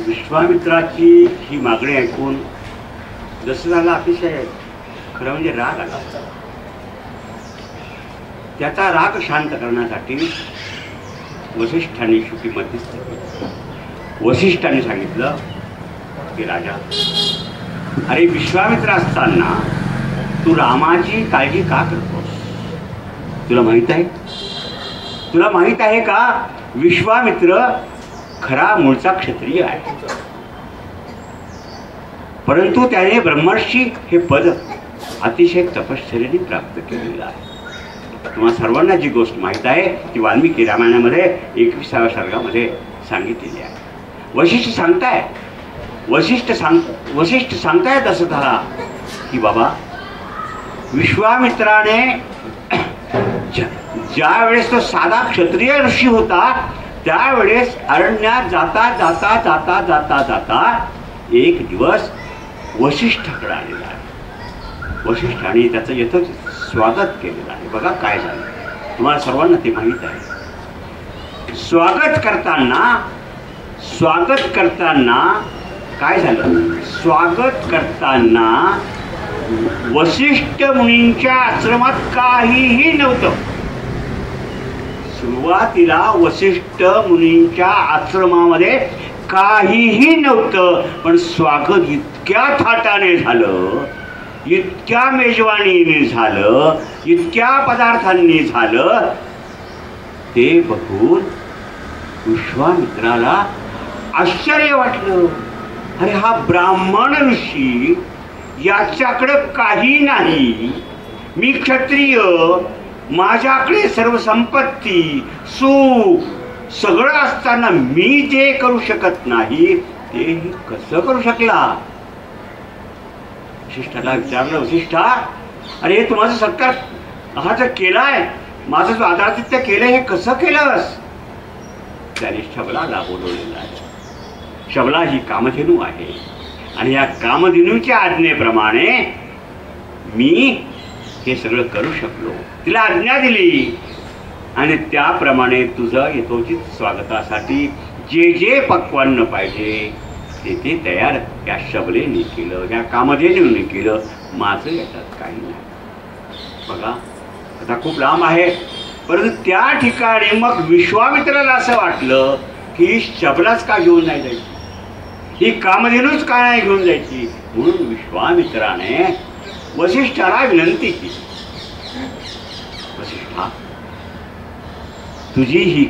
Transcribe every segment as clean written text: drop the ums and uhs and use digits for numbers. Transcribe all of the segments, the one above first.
विश्वामित्राची ही मागणी ऐकून दशरथाला अतिशय खरं म्हणजे राग आला. त्याचा राग शांत करण्यासाठी वसिष्ठांनी शेवटी मध्यस्थी केली. वसिष्ठांनी सांगितलं की राजा, अरे विश्वामित्र असताना तू रामाची काळजी का करतोस? तुला माहित आहे का विश्वामित्र खरा मूळचा क्षत्रिय आहे, परंतु त्याने ब्रह्मर्षी हे पद अतिशय तपश्चर्येने प्राप्त केलेलं आहे. तुम्हा सर्वांना जी गोष्ट माहीत आहे ती वाल्मिकी रामायणामध्ये 21व्या सर्गामध्ये सांगितलेली आहे. वसिष्ठ सांगतायत असं झाला की बाबा, विश्वामित्राने ज्या वेळेस तो साधा क्षत्रिय ऋषी होता त्यावेळेस अरण्यात जाता जाता जाता जाता जाता एक दिवस वसिष्ठाकडे आलेला आहे. वसिष्ठाने त्याचं यथोचित स्वागत केलेलं आहे. बघा काय झालं, तुम्हाला सर्वांना ते माहीत आहे. स्वागत करताना काय झालं? स्वागत करताना वसिष्ठ मुनींच्या आश्रमात काहीही नव्हतं. सुरुवातीला वसिष्ठ मुनींच्या आश्रमामध्ये काहीही नव्हतं, पण स्वागत इतक्या थाटाने झालं, इतक्या मेजवानीने झालं, इतक्या पदार्थांनी झालं, ते बघून विश्वामित्राला आश्चर्य वाटलं. अरे हा ब्राह्मण ऋषी, याच्याकडं काही नाही, मी क्षत्रिय, माझ्याकडे सर्व संपत्ती सुख सगळं असताना मी जे करू शकत नाही ते कसं करू शकला? वसिष्ठाला विचारलं, वसिष्ठा, अरे तू माझा सत्कार हा जर केलाय, माझं जो आदरातिथ्य केलंय, हे कसं केलंस? त्याने शबलाला बोलवलेलं आहे. शबला ही कामधेनू आहे आणि या कामधेनूच्या आज्ञेप्रमाणे मी हे सगळं करू शकलो. तिला आज्ञा दिली आणि त्याप्रमाणे तुझं यथोचित स्वागतासाठी जे जे पक्वान्न पाहिजे ते तयार त्या शबलेने केलं, त्या कामधेनूने केलं. माझं याच्यात काही नाही. बघा आता खूप लांब आहे, परंतु त्या ठिकाणी मग विश्वामित्राला असं वाटलं की शबलाच का घेऊन नाही जायची, ही कामधेनूच का नाही घेऊन जायची. म्हणून विश्वामित्राने वसिष्ठाला विनंती केली, वसिष्ठा, तुझी ही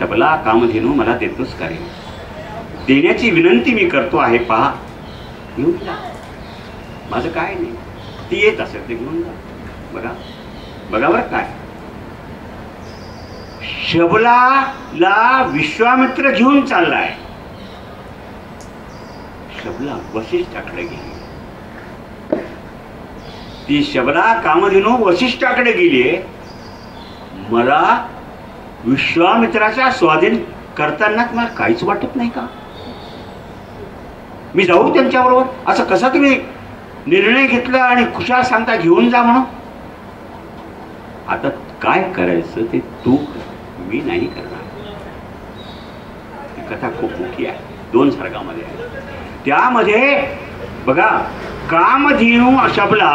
शबला कामधेनू मला देतोस का रे? देण्याची विनंती मी करतो आहे, पहा, घेऊन जा, माझं काय नाही. ती येत असेल ते घेऊन जा. बघा बरं काय, शबलाला विश्वामित्र घेऊन चाललाय. शबला वसिष्ठाकडे गेली. ती शबला कामधेनू वसिष्ठाकडे गेली. मला विश्वामित्राच्या स्वाधीन करताना मला काहीच वाटत नाही का? मी जाऊ त्यांच्याबरोबर? असं कसा तुम्ही निर्णय घेतला आणि खुशाल सांगता घेऊन जा म्हणून? आता काय करायचं ते तू कर, मी नाही करणार. ही कथा खूप मोठी आहे, 2 सर्गामध्ये आहे. त्यामध्ये बघा, कामधेनू शबला,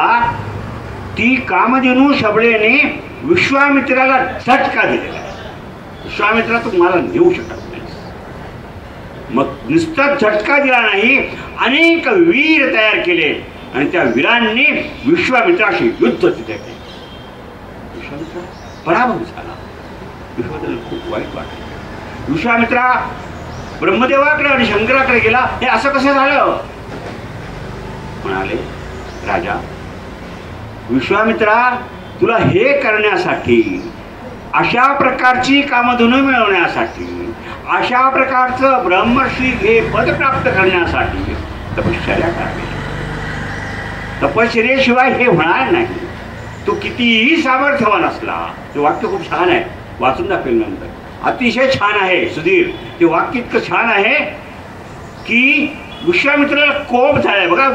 ती कामधेनू शबलेने विश्वामित्राला झटका दिलेला आहे. विश्वामित्रा तू मला नेऊ शकत नाही. मग नुसता झटका दिला नाही, अनेक वीर तयार केले आणि त्या वीरांनी विश्वामित्राशी युद्ध तिथे केले. विश्वामित्रा पराभव झाला. विश्वामित्राला खूप वाईट वाटलं. विश्वामित्रा ब्रह्मदेवाकडे आणि शंकराकडे गेला. हे असं कसं झालं? म्हणाले, राजा विश्वामित्रा, तुला हे करण्यासाठी, अशा प्रकारची कामधेनू मिळवण्यासाठी, अशा प्रकारचं ब्रह्मर्षी हे पद प्राप्त करण्यासाठी तपश्चर्या करावी. तपश्चर्येशिवाय हे होणार नाही. तो कितीही सामर्थ्यवान असला, ते वाक्य खूप छान आहे, वाचून दाखवेल नंतर, अतिशय छान आहे सुधीर. ते वाक्य इतकं छान आहे की विश्वामित्राला कोप झालाय बघा.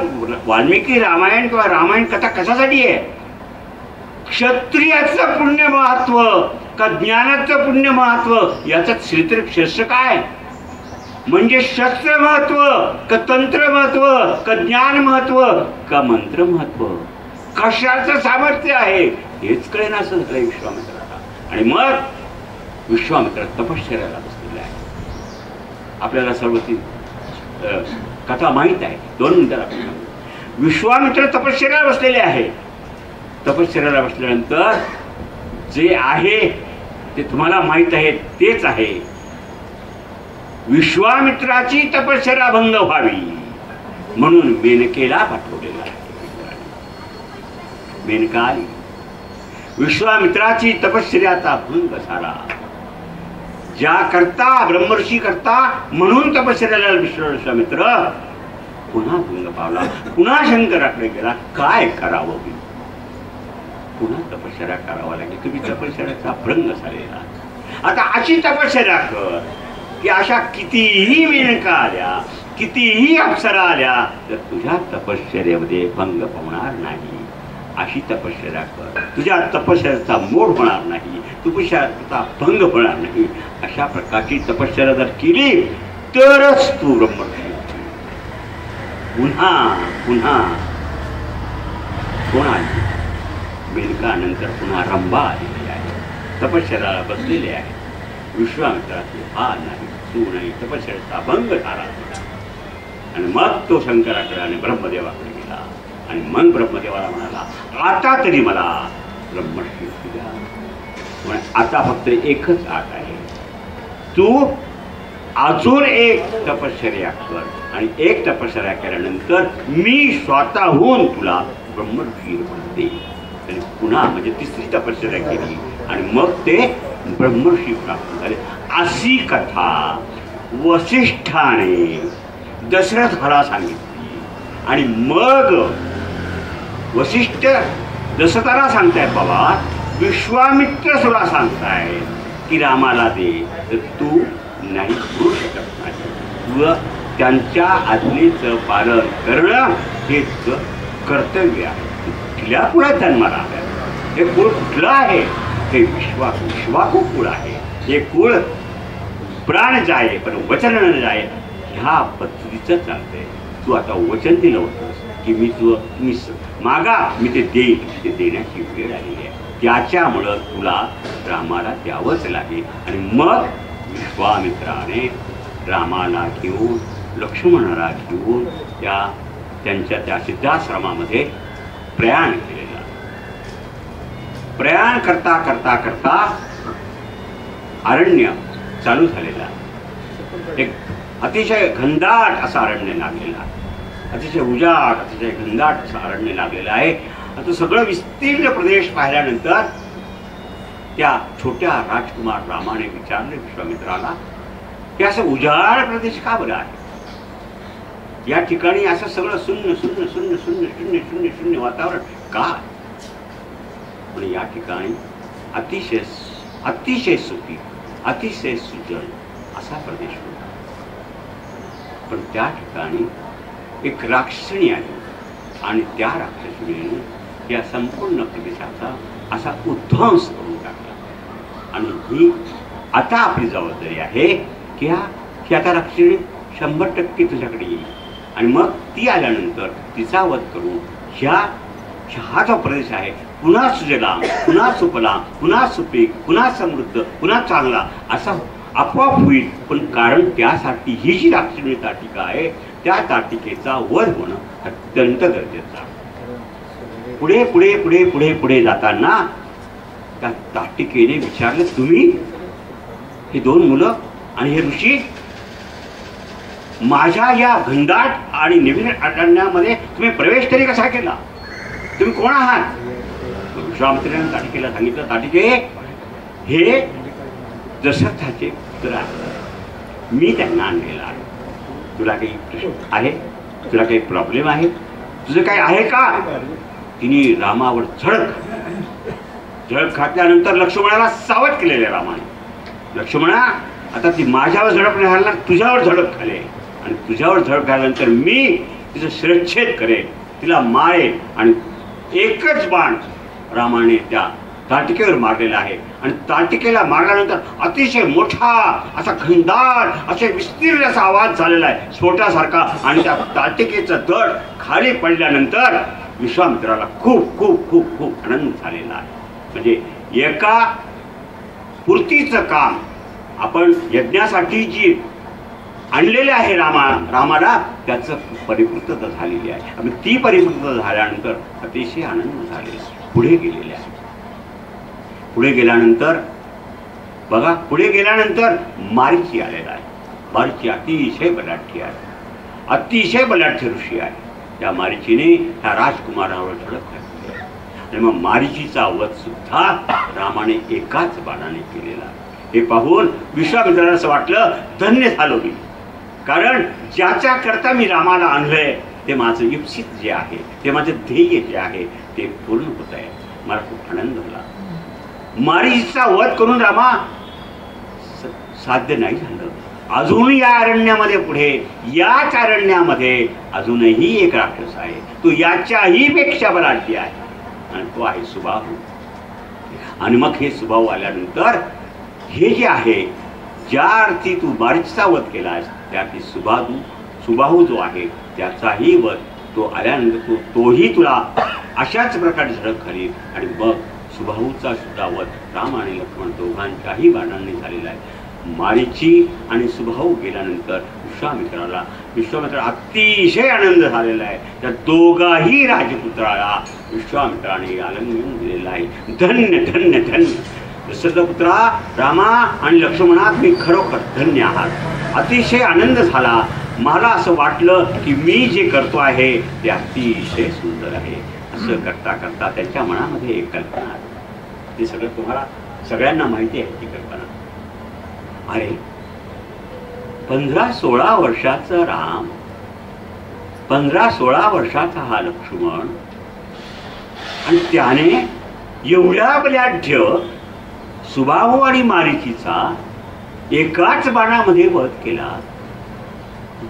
वाल्मिकी रामायण किंवा रामायण कथा कशासाठी आहे? क्षत्रियाचं पुण्य महत्व का ज्ञानाचं पुण्य महत्व याचं श्रीत्र काय म्हणजे शस्त्र महत्व का तंत्र महत्व का ज्ञान महत्व का मंत्र महत्व कशाचं सामर्थ्य आहे हेच कळेना असं झालंय विश्वामित्राला. आणि मग विश्वामित्र तपश्चर्याला बसलेला आहे. आपल्याला सर्व ती कथा माहीत आहे. 2 मिनिटात आपण विश्वामित्र तपश्चर्याला बसलेले आहे. तपश्चर्याला बसल्यानंतर जे आहे ते तुम्हाला माहीत आहे तेच आहे. विश्वामित्राची तपश्चर्या भंग व्हावी म्हणून मेनकेला पाठवलेला आहे. मेनका आली. विश्वामित्राची तपश्चर्याचा भंग झाला. ज्या करता ब्रह्मर्षी करता म्हणून तपश्चर्याला विश्वामित्र पुन्हा भंग पावला. पुन्हा शंकराकडे गेला. काय करावं? पुन्हा तपश्चर्या करावा लागेल. तुम्ही तपश्चर्याचा भंग झालेला. आता अशी तपश्चर्या कर की अशा कितीही मेनका आल्या कितीही अप्सरा आल्या तर तुझ्या तपश्चर्यामध्ये भंग होणार नाही. अशी तपश्चर्या कर. तुझ्या तपश्चर्याचा मोड होणार नाही. तपश्चर्याचा भंग होणार नाही. अशा प्रकारची तपश्चर्या जर केली तरच तू ब्रह्मर्षी. पुन्हा पुन्हा कोण आली? मेनका नंतर पुन्हा रंभा आलेली आहे. तपश्चर्याला बसलेले आहे. विश्वामित्राचे हा नाही तू नाही. तपश्चर्याचा भंग झाला. आणि मग तो शंकराकडे आणि ब्रह्मदेवाकडे गेला. आणि मग ब्रह्मदेवाला म्हणाला आता तरी मला ब्रह्मर्षी द्या. आता फक्त एकच आट आहे. तू अजून एक तपश्चर्या कर आणि एक तपश्चर्या केल्यानंतर मी स्वतःहून तुला ब्रह्मर्षी बनते. आणि पुन्हा म्हणजे तिसरी तपश्चर्या केली आणि मग ते ब्रह्मर्षी प्राप्त झाले. अशी कथा वसिष्ठाने दशरथाला सांगितली. आणि मग वसिष्ठ दशरथाला सांगतायत बाबा विश्वामित्र सुद्धा सांगताय की रामाला दे तर तू नाही करू शकत नाही. व त्यांच्या आज्ञेचं पालन करणं हेच कर्तव्य आहे. कुठल्या कुळात जन्माला आल्या? हे कुळ कुठलं आहे? हे विश्वाकू कुळ आहे. हे कुळ प्राण जाये पण वचन न जाये ह्या पद्धतीचं चालतंय. तू आता वचन दिलं होतंस की मी मागा मी ते देईन. ते देण्याची वेळ आलेली आहे. त्याच्यामुळं तुला रामाला द्यावंच लागेल. आणि मग विश्वामित्राने रामाला घेऊन लक्ष्मणाला घेऊन त्यांच्या त्या सिद्धाश्रमामध्ये प्रयाण केलेलं. प्रयाण करता करता करता अरण्य चालू झालेला. एक अतिशय घनदाट असं अरण्य लागलेला. अतिशय उजाड अतिशय घनदाट असं अरण्य लागलेलं आहे. आता सगळं विस्तीर्ण प्रदेश पाहिल्यानंतर त्या छोट्या राजकुमार रामाने विचारले विश्वामित्राला की असं उजाड प्रदेश का बरं आहे? या ठिकाणी असं सगळं शून्य शून्य शून्य शून्य शून्य शून्य शून्य वातावरण का? पण या ठिकाणी अतिशय अतिशय सुखी अतिशय सुजल असा प्रदेश होता. पण त्या ठिकाणी एक राक्षसिणी आली आणि त्या राक्षसिणीने या संपूर्ण प्रदेशाचा असा उध्वंस करून टाकला. आणि ही आता आपली जबाबदारी आहे की आता राक्षसिणी 100% तुझ्याकडे येईल. आणि मग ती आल्यानंतर तिचा वध करून हा जो प्रदेश आहे पुन्हा सुजलाम पुन्हा सुफलाम पुन्हा सुपीक पुन्हा समृद्ध पुन्हा चांगला असा आपोआप होईल. पण कारण त्यासाठी ही जी राक्षसिणी ताटिका आहे त्या ताटिकेचा वध होणं अत्यंत गरजेचं आहे. पुढे पुढे पुढे पुढे पुढे जाताना त्या ताटिकेने विचारलं तुम्ही हे 2 मुलं आणि हे ऋषी माझ्या या घनदाट आणि नवीन अरण्यामध्ये तुम्ही प्रवेश तरी कसा केला? तुम्ही कोण आहात? विश्वामित्राने ताटिकेला सांगितलं ताटिके हे दशरथाचे पुत्र आहे. मी त्यांना आणलेला आहे. तुला काही प्रश्न आहे? तुला काही प्रॉब्लेम आहे? तुझं काही आहे का? तिने रामावर झडप घातल्यानंतर लक्ष्मणाला सावध केलेले रामाने. लक्ष्मणा आता ती माझ्यावर झडप नाही घालणार तुझ्यावर झडप घाले आणि तुझ्यावर झडप घातल्यानंतर मी तिचं शिरच्छेद करेन, तिला मारेन. आणि एकच बाण रामाने त्या ताटिकेवर मारलेला आहे. आणि ताटिकेला मारल्यानंतर अतिशय मोठा असा खंडार असे विस्तीर्ण असा आवाज झालेला आहे स्फोटासारखा. आणि त्या ताटिकेचं धड खाली पडल्यानंतर विश्वामित्राला खूप खूप खूप खूप आनंद झालेला आहे. म्हणजे एका पूर्तीचं काम आपण यज्ञासाठी जी आणलेले आहे रामाला त्याचं परिपूर्तता झालेली आहे. आणि ती परिपूर्तता झाल्यानंतर अतिशय आनंद झाले. पुढे गेलेले आहे. पुढे गेल्यानंतर बघा, पुढे गेल्यानंतर मारीची आलेला आहे. मारीची अतिशय बलाढ्य आहे, अतिशय बलाढ्य ऋषी आहे. त्या मारीचीने ह्या राजकुमारावर झडप घातली आहे. आणि मग मारीचीचा वध सुद्धा रामाने एकाच बाणाने केलेला. हे पाहून विश्वामित्राला असं वाटलं धन्य झालो मी, कारण ज्याच्या करता मी रामाला आणलंय ते माझं इप्सित जे आहे, ते माझं ध्येय जे आहे ते पूर्ण होत आहे. मला खूप आनंद झाला. मारीचा वध करून रामा साध्य नाही झालं. अजून या अरण्यामध्ये, पुढे याच अरण्यामध्ये अजूनही एक राक्षस आहे. तो याच्याही पेक्षा बलाढ्य आहे आणि तो आहे सुबाहू. आणि मग हे सुबाहू आल्यानंतर हे जे आहे, ज्या अर्थी तू मारीचा वध केलास त्या अर्थी सुबाहू जो आहे त्याचाही वध तो आल्यानंतर तोही तुला अशाच प्रकारे झडप घालील. आणि मग सुबाहूचा सुद्धा वध राम आणि लक्ष्मण दोघांच्याही बाणांनी झालेला आहे. मारीची आणि सुबाहू गेल्यानंतर विश्वामित्राला अतिशय आनंद झालेला आहे. त्या दोघाही राजपुत्राला विश्वामित्राने आलिंगन दिलेलं आहे. धन्य धन्य धन्य दशरथपुत्रा, रामा आणि लक्ष्मणा, तुम्ही खरोखर धन्य आहात. अतिशय आनंद झाला. मला असं वाटलं की मी जे करतो आहे ते अतिशय सुंदर आहे. असं करता करता त्यांच्या मनामध्ये एक कल्पना आली. ते सगळं तुम्हाला सगळ्यांना माहिती आहे ती कल्पना. अरे 15-16 वर्षाचा राम, 15-16 वर्षाचा हा लक्ष्मण, आणि त्याने एवढ्या बलाढ्य सुबाहू आणि मारीचीचा एकाच बाणामध्ये वध केला.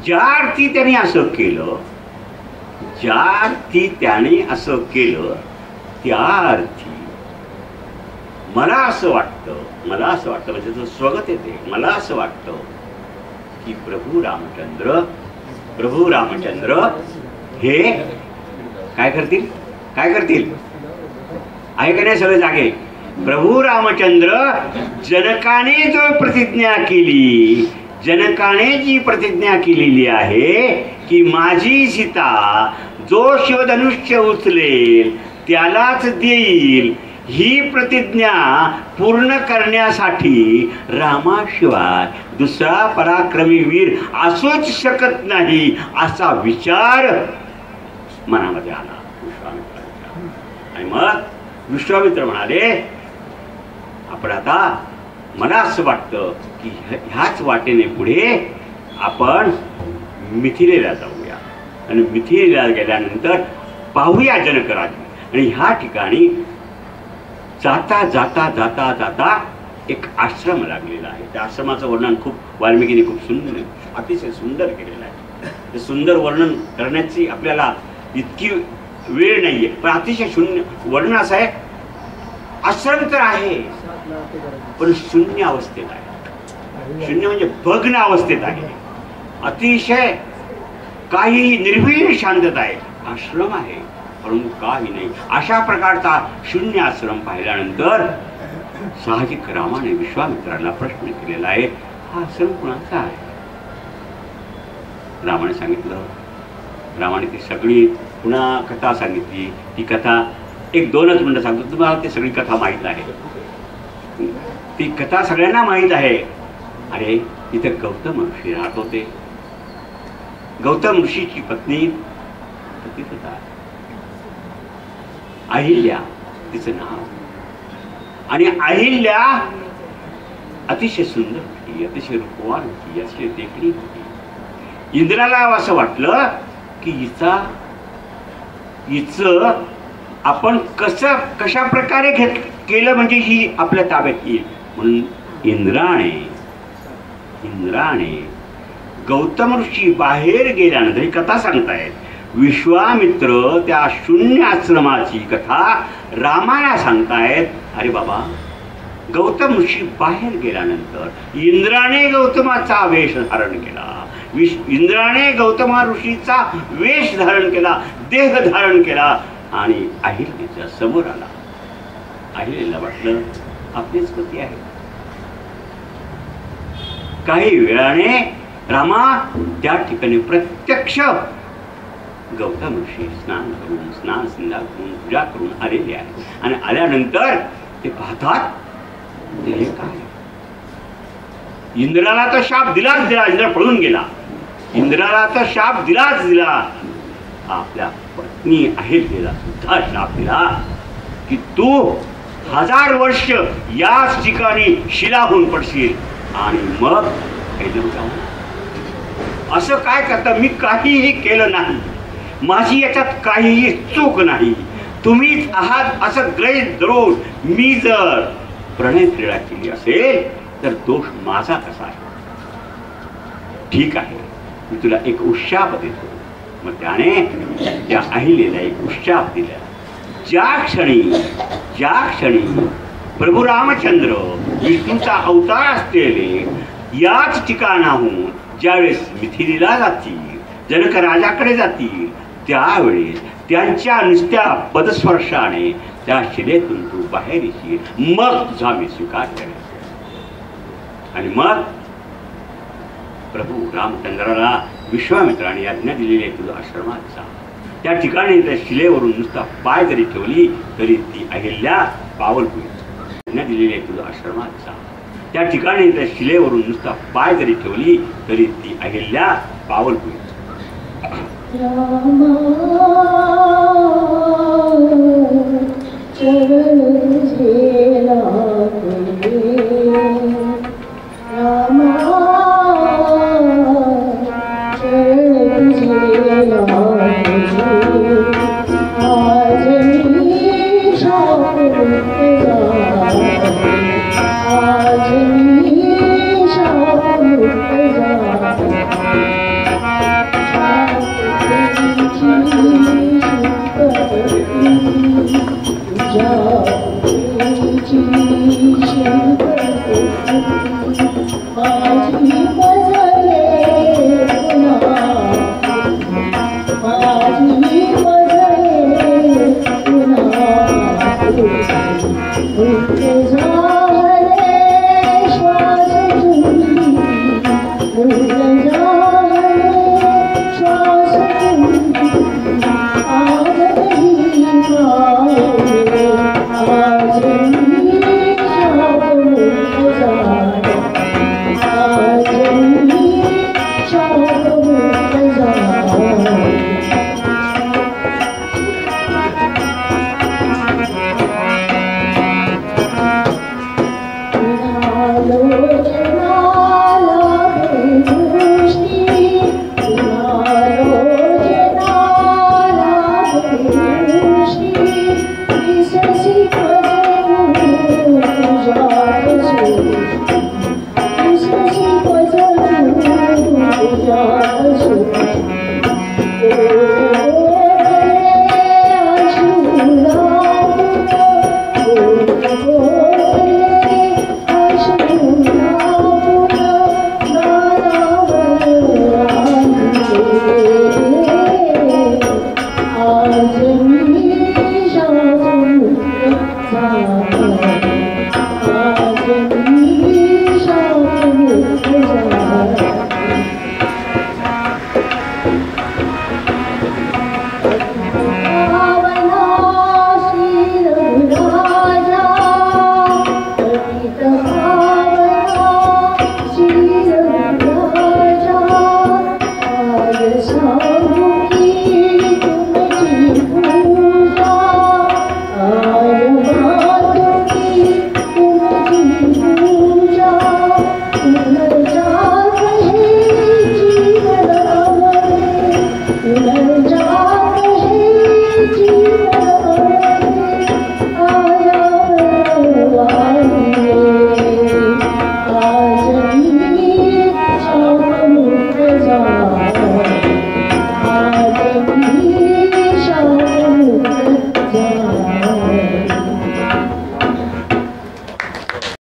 ज्या अर्थी त्याने असं केलं, ज्या अर्थी त्याने असं केलं त्या अर्थी मला असं वाटतं म्हणजे तो स्वगत येते. मला असं वाटतं की प्रभू रामचंद्र हे काय करतील आहे का नाही सगळे जागे. प्रभू रामचंद्र जनकाने जी प्रतिज्ञा केलेली आहे की माझी सीता जो शिवधनुष्य उचलेल त्यालाच देईल, ही प्रतिज्ञा पूर्ण करण्यासाठी रामाशिवाय दुसरा पराक्रमी वीर असूच शकत नाही असा विचार मनामध्ये आला विश्वामित्रांच्या. आणि मग विश्वामित्र म्हणाले, आपण आता मला असं वाटतं की ह्याच वाटेने पुढे आपण मिथिलेला जाऊया. आणि मिथिलेला गेल्यानंतर पाहूया जनकराज. आणि ह्या ठिकाणी जाता जाता जाता जाता एक आश्रम लागलेला आहे. त्या आश्रमाचं वर्णन खूप वाल्मिकीने खूप सुंदर, अतिशय सुंदर केलेलं आहे. ते सुंदर वर्णन करण्याची आपल्याला इतकी वेळ नाहीये, पण अतिशय शून्य वर्णन असं आहे. आश्रम तर आहे पण शून्य अवस्थेत आहे. शून्य म्हणजे भग्न अवस्थेत आहे. अतिशय काही निर्भीड शांतता आहे. आश्रम आहे परंतु काही नाही. अशा प्रकारचा शून्य आश्रम पाहिल्यानंतर साहजिक रामाने विश्वामित्राला प्रश्न केलेला आहे, हा आश्रम कुणाचा आहे. रामाने सांगितलं. रामाने ती सगळी पुन्हा कथा सांगितली. ती कथा 1-2च मिनिटं सांगतो तुम्हाला. ती सगळी कथा माहीत आहे. ती कथा सगळ्यांना माहीत आहे. अरे इथे गौतम ऋषी राहत होते. गौतम ऋषीची पत्नी होता अहिल्या, तिचं नाव. आणि अहिल्या अतिशय सुंदर होती, अतिशय रूपवान होती, अतिशय देखणी होती. इंद्राला असं वाटलं की हिचं आपण कशा प्रकारे केलं म्हणजे ही आपल्या ताब्यात येईल. म्हणून इंद्राने गौतम ऋषी बाहेर गेल्यानंतर ही कथा सांगतायत. विश्वामित्र त्या शून्य आश्रमाची कथा रामाला सांगतायत. अरे बाबा, गौतम ऋषी बाहेर गेल्यानंतर इंद्राने गौतमाचा वेश धारण केला. इंद्राने गौतम ऋषीचा वेश धारण केला, देह धारण केला आणि अहिल्याच्या समोर आला. अहिल्याला वाटलं आपलीच पती आहे. काही वेळाने रामा त्या ठिकाणी प्रत्यक्ष गौतम ऋषी स्नान संध्या करून पूजा करून आलेले आहे. आणि आल्यानंतर ते पाहतात हे काय. इंद्राला तर शाप दिलाच दिला, इंद्र पळून गेला. इंद्राला तर शाप दिलाच दिला. आपल्या पत्नी अहिल्याला सुद्धा शाप दिला की तू 1000 वर्ष याच ठिकाणी शिला होऊन पडशील. आणि मग असं काय करता, मी काहीही केलं नाही, माझी याच्यात काहीही चूक नाही, तुम्हीच आहात असं गृहीत धरून मी जर प्रणय क्रीडा केली असेल तर दोष माझा कसा आहे. ठीक आहे, मी तुला एक उशाप देतो. मग त्याने त्या अहिलेला एक उशाप दिला. ज्या क्षणी प्रभू रामचंद्र विष्णूचा अवतार असलेले याच ठिकाणाहून ज्यावेळेस मिथिलेला जातील, जनक राजाकडे जातील, त्यावेळेस त्यांच्या नुसत्या पदस्पर्शाने त्या शिलेतून तू बाहेर येशील. मग तुझा मी स्वीकार करेन. आणि मग प्रभू रामचंद्राला विश्वामित्राने आज्ञा दिलेली आहे, तुझा आश्रमात जा. त्या ठिकाणी त्या शिलेवरून नुसता पाय जरी ठेवली तरी ती अहिल्या पावन होईल. आज्ञा दिलेली आहे, तुझा आश्रमात जा. त्या ठिकाणी त्या शिलेवरून नुसता पाय जरी ठेवली तरी ती अहिल्या पावन होईल. Thank you.